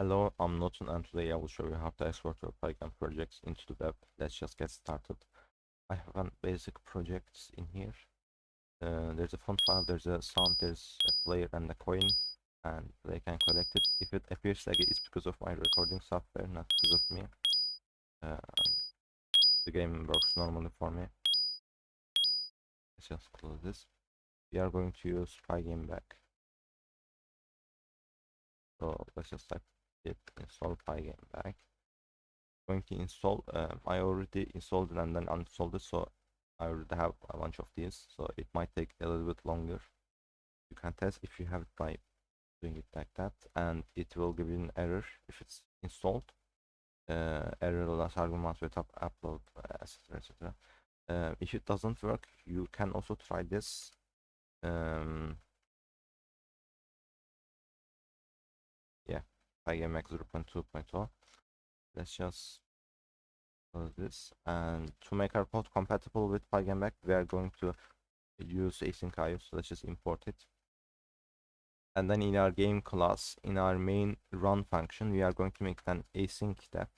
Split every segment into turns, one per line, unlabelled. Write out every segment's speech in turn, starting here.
Hello, I'm Notun and today I will show you how to export your Pygame projects into the web. Let's just get started. I have a basic projects in here. There's a font file, there's a sound, there's a player and a coin, and they can collect it. If it appears like it's because of my recording software, not because of me. The game works normally for me. Let's just close this. We are going to use pygbag. So let's just type it, install pygbag. Going to install. I already installed it and then uninstalled it, so I already have a bunch of these, so it might take a little bit longer. You can test if you have it by doing it like that, and it will give you an error if it's installed. Error last argument without upload, etc, etc. If it doesn't work, you can also try this. Yeah, PyGameX 0.2.0. Let's just close this, and to make our code compatible with PyGameX, we are going to use async IO, so let's just import it. And then in our game class, in our main run function, we are going to make an async step.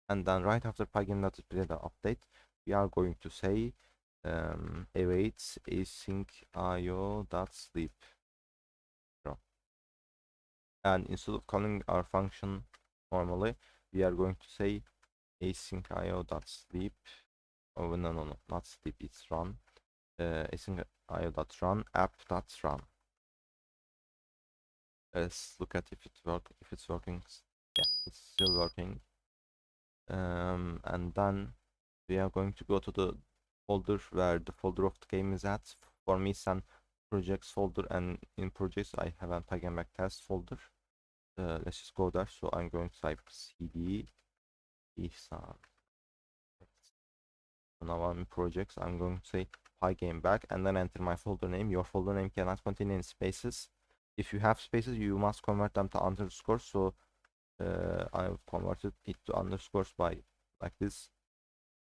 And then right after pygame.display the update, we are going to say awaits async io.sleep. And instead of calling our function normally, we are going to say async io.sleep. Oh no, not sleep, it's run. Async io.run app.run. Let's look at if it's working. Yeah, it's still working. And then we are going to go to the folder where the folder of the game is at. For me, it's an projects folder, and in projects I have a pygamback test folder. Let's just go there. So I'm going to type cd ihsan. So now I'm in projects. I'm going to say pygameback and then enter my folder name. Your folder name cannot contain any spaces. If you have spaces, you must convert them to underscores. So I've converted it to underscores by like this.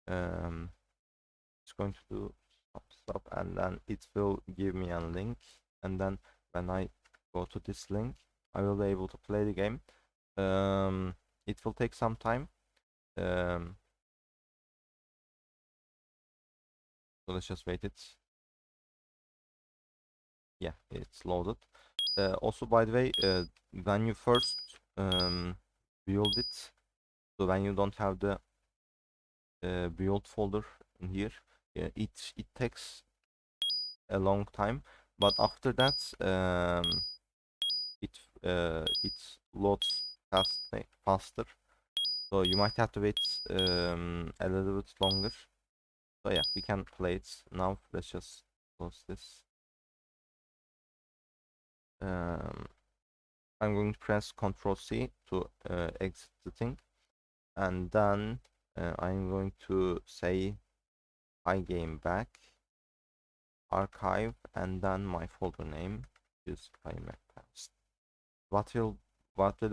It's going to do stop, and then it will give me a link, and then when I go to this link, I will be able to play the game. It will take some time. So let's just wait it. Yeah, it's loaded. Also, by the way, when you first build it, so when you don't have the build folder in here, it takes a long time, but after that it loads faster, so you might have to wait a little bit longer. So yeah, we can play it now. Let's just close this. I'm going to press Ctrl C to exit the thing, and then I'm going to say pygameback archive, and then my folder name is pymac. What will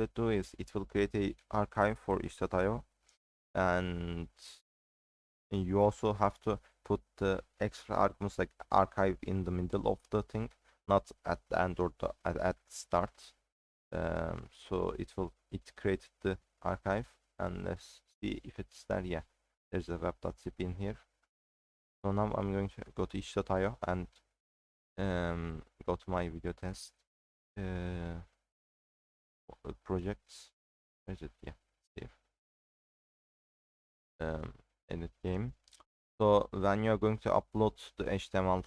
it do is it will create a archive for itch.io, and you also have to put the extra arguments like archive in the middle of the thing, not at the end or at start. So it created the archive, and let's see if it's there. Yeah, there's a web.zip in here. So now I'm going to go to itch.io and go to my video test projects. Where is it? Yeah, it's here. Edit game. So when you are going to upload the HTML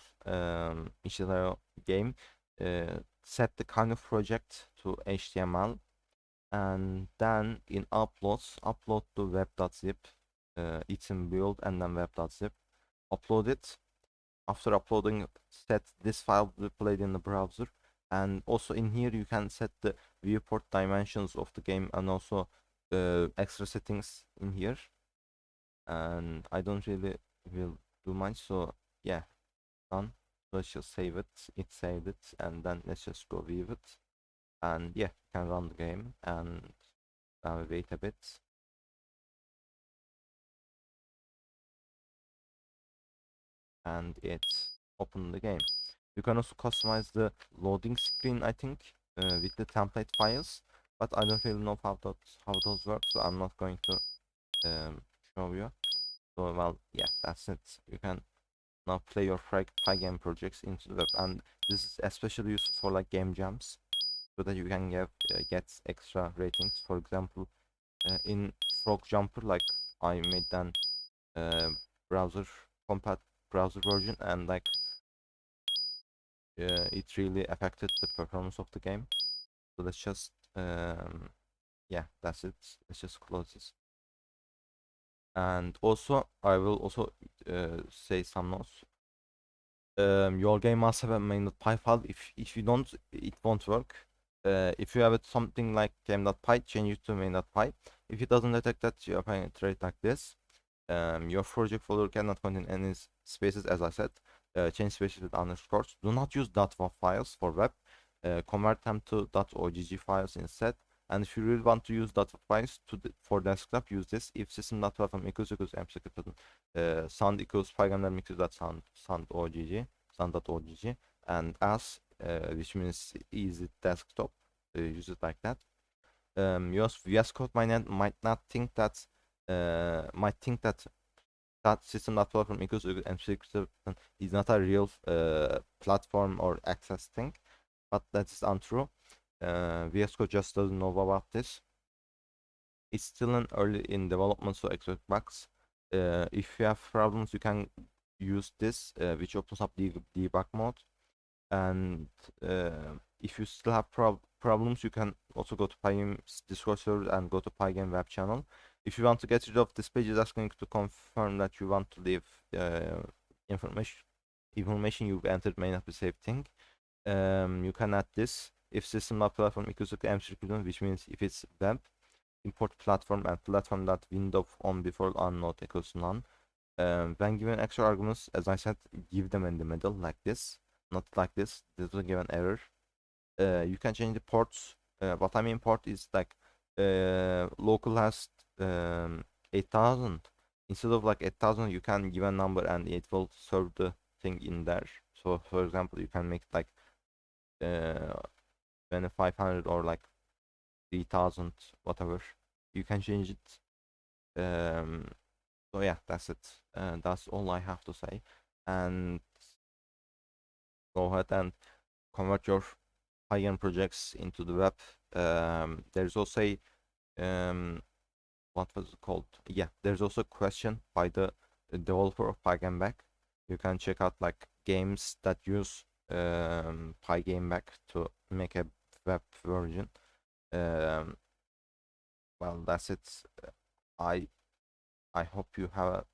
itch.io game, set the kind of project to HTML, and then in uploads, upload to web.zip. It's in build and then web.zip. Upload it. After uploading, set this file to be played in the browser, and also in here you can set the viewport dimensions of the game and also extra settings in here. And I don't really will do much, so yeah, done. So let's just save it. It saved it, and then let's just go view it, and yeah, can run the game, and wait a bit. And it's open the game. You can also customize the loading screen, I think, with the template files, but I don't really know how those work, so I'm not going to show you. So well, yeah, that's it. You can now play your Pygame projects into the web, and this is especially useful for like game jams, so that you can get extra ratings. For example, in Frog Jumper, like I made an uh, browser compat browser version, and like it really affected the performance of the game. So let's just yeah, that's it. Let's just close this. And also I will also say some notes. Your game must have a main.py file. If you don't, it won't work. If you have it something like game.py, change it to main.py. If it doesn't detect that, you apply a trait like this. Your project folder cannot contain any spaces, as I said. Change spaces with underscores. Do not use .wav files for web. Convert them to .ogg files instead. And if you really want to use .wav files for desktop, use this. If system.wav equals m sound equals sound.ogg, and as which means easy desktop, use it like that. Your VS Code might not think that might think that system.platform equals m is not a real platform or access thing, but that is untrue. VS Code just doesn't know about this. It's still an early in development, so expect bugs. If you have problems, you can use this, which opens up the debug mode. And if you still have problems, you can also go to Pygame's Discord server and go to Pygame web channel. If you want to get rid of this page, it's asking to confirm that you want to leave information you've entered may not be saved thing. You can add this if system.platform equals to m which means if it's web, import platform and platform.window on before unknown equals none. When given extra arguments, as I said, give them in the middle like this, not like this. This will give an error. You can change the ports. What I mean port is like localhost 8000. Instead of like 8000, you can give a number and it will serve the thing in there. So for example, you can make it like 2500 or like 3000, whatever. You can change it. So yeah, that's it. That's all I have to say. And go ahead and convert your Pygame projects into the web. There's also a what was it called? Yeah, there's also a question by the developer of Pygame. You can check out like games that use Pygame to make a web version. Um, well, that's it. I I hope you had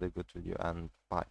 a good video, and bye.